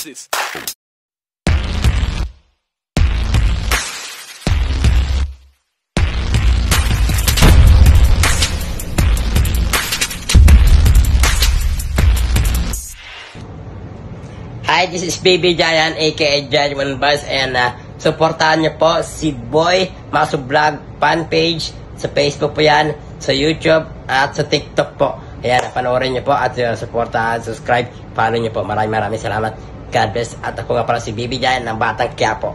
Watch this. Hi, this is Baby Giant aka Giant Buzz, and supportahan niyo po si Boy Maso Vlog fan page sa Facebook po yan, sa YouTube at sa TikTok po. Ayan, panoorin niyo po at supportahan, subscribe, follow niyo po. Maraming salamat. God bless. At ako nga pala si Baby Giant ng Batang Quiapo.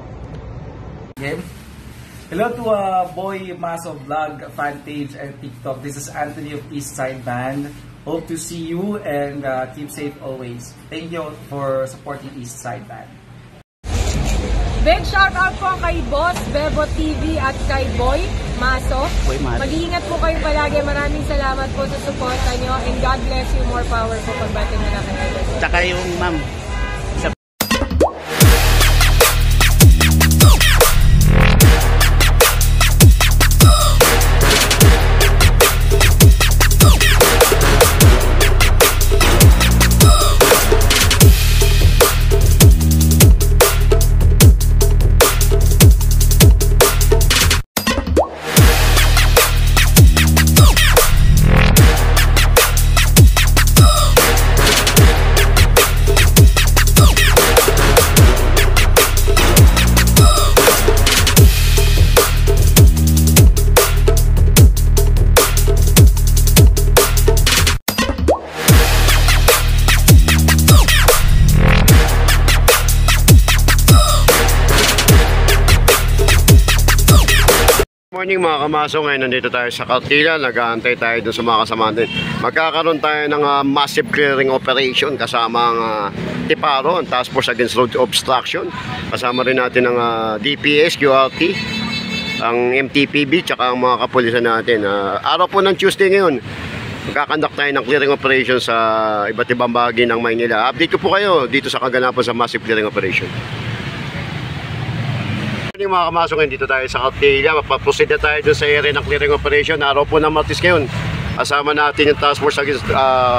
Hello to Boy Maso Vlog fan page and TikTok. This is Anthony of Eastside Band. Hope to see you and keep safe always. Thank you for supporting Eastside Band. Big shoutout po kay Boss Bebo TV at kay Boy Maso. Mag-iingat po kayo palagi. Maraming salamat po sa suporta nyo and God bless you. More power po pagbating na kayo. Tsaka yung ma'am. Morning mga kamaso, ngayon nandito tayo sa Cartilla, nag-aantay tayo dun sa mga kasama natin. Magkakaroon tayo ng massive clearing operation kasama ang Tiparo, ang Task Force Against Road Obstruction. Kasama rin natin ang DPS, QRT, ang MTPB, tsaka ang mga kapulisan natin. Araw po ng Tuesday ngayon, magkakandak tayo ng clearing operation sa iba't ibang bahagi ng Maynila. Update ko po kayo dito sa kaganapan sa massive clearing operation. Mga kamasok, ngayon dito tayo sa Cartilla, mapaproceed na tayo dun sa area ng clearing operation. Araw po ng Martes ngayon, kasama natin yung Task Force Against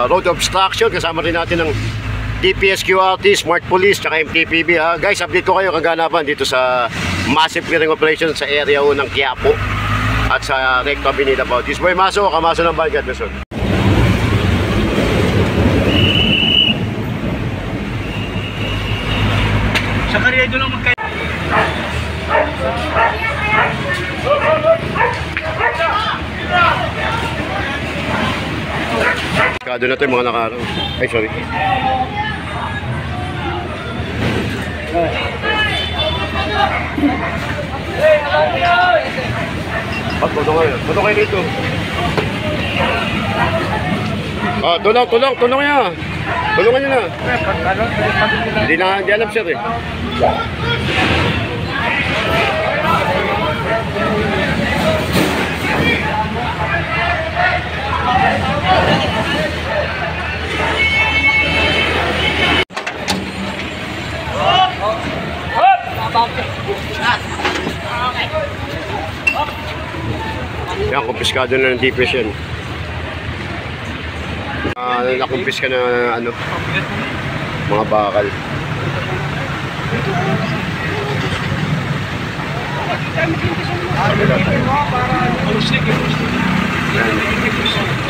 Road Obstruction, kasama rin natin ng DPS, QRT, Smart Police, tsaka MTPB. Guys, update ko kayo kaganapan dito sa massive clearing operation sa area ng Quiapo at sa Recto Avenida po. This boy Maso, kamaso ng Bagad Luzon. Sa Carriedo lang magkaya. Kado na ito yung mga nakaaraw. Ay, sorry. Tulong kayo. Tulong kayo dito. Tulong niya. Tulungan niyo na. Hindi alam sir eh. Yan, kumpiskado na ng DPS yan. Nakumpiska na ano, mga bakal.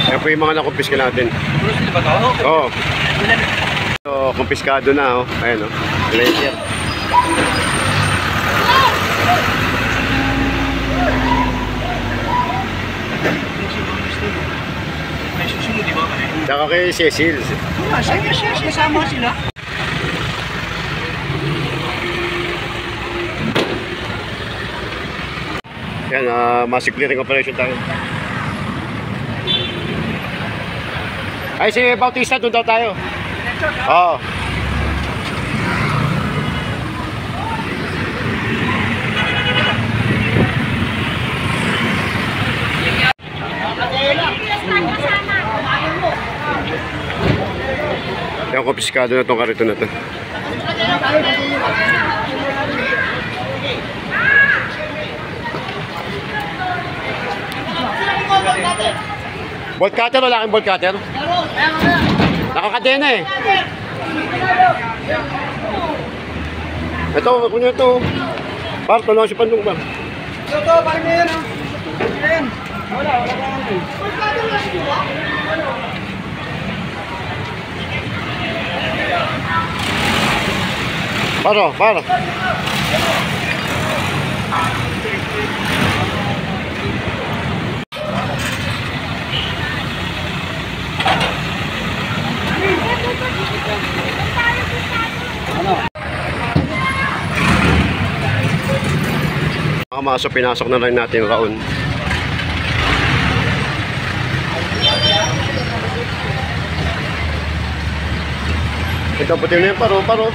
Yan po yung mga nakumpiska natin. Oo. So, kumpiskado na, oh. Ayan, oh. Laser. Saka kay Cecil. Kasama sila. Yan, massive clearing operation tayo. Ay, si Bautista, doon daw tayo. Oo. Yan, kumpiskado na itong karito na ito. Bolt cutter, wala kang bolt cutter? Nakakadena eh. Ito, kunya ito. Par, tulungan si Pandong, par. Ito, parang na yan, ha? Yan. Wala ka ano. Paro, paro. Maso, pinasok na lang natin raon. Ito puti na yung paro, paro.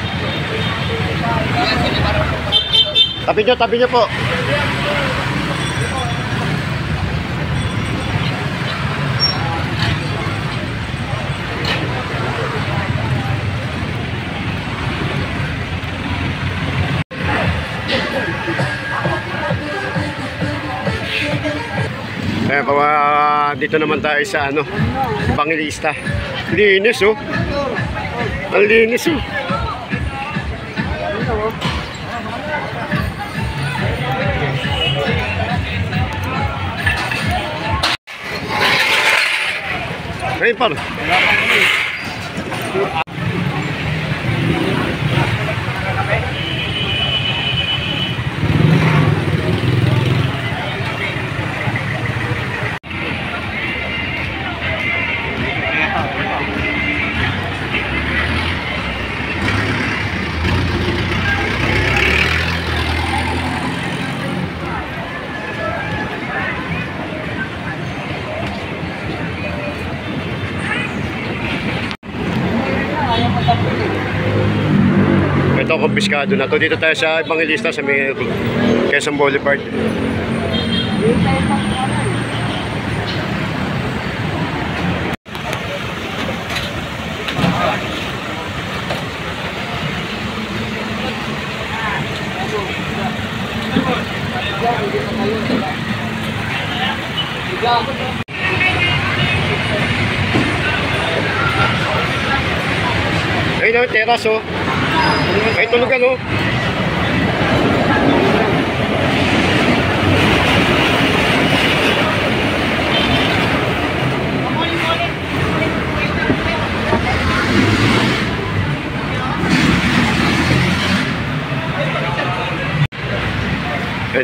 Tabi nyo po. Dito naman tayo sa Pangilista. Linis oh. Ang linis oh. Ngayon pa. Ito, kumpiskado na to. Dito tayo sa Evangelista sa may Quezon Boulevard. Ayun ang teras oh. Ay, tulugan oh.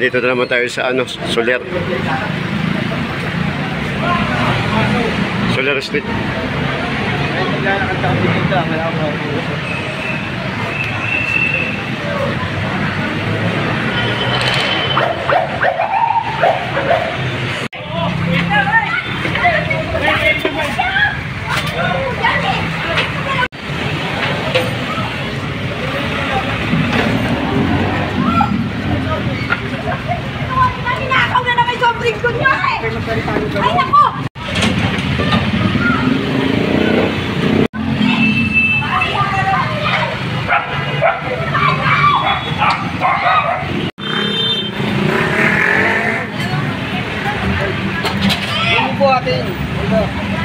Dito na naman tayo sa Soler. Soler Street. Ninakaw na naman yung sobrang ko niya eh! Ay, naku!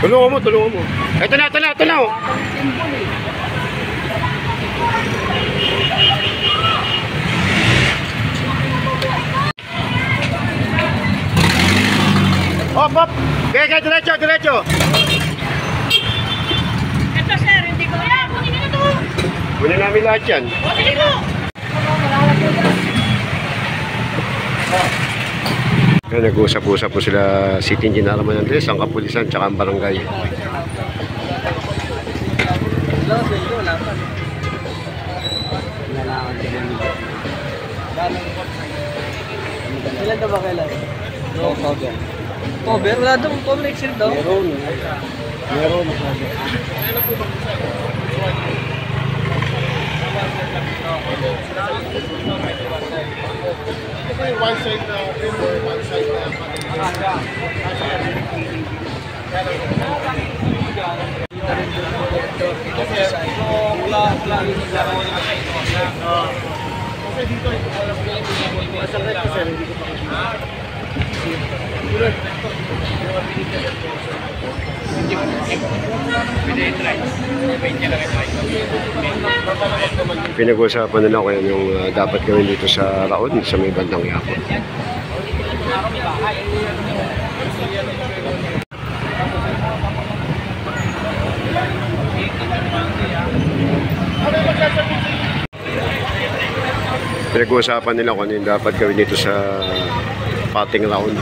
Tulungan mo. Ito na oh. Op. Kaya, diretso. Ito sir, hindi ko yan. Kunin nyo na ito. Kunin namin lahat yan. Kunin mo. Kaya nag-usap-usap po sila City Engineer Manandres, ang kapulisan, tsaka ang barangay. Ilan ka ba kailan? Cover? Wala doon cover exit daw? Meron. One side na river, one side na Masakit kasi hindi ko pa Pinag-uusapan nila kung yan yung dapat gawin dito sa Raon, sa may bandang Yapo. Pinag-uusapan nila kung ano yung dapat gawin dito sa pating Raon.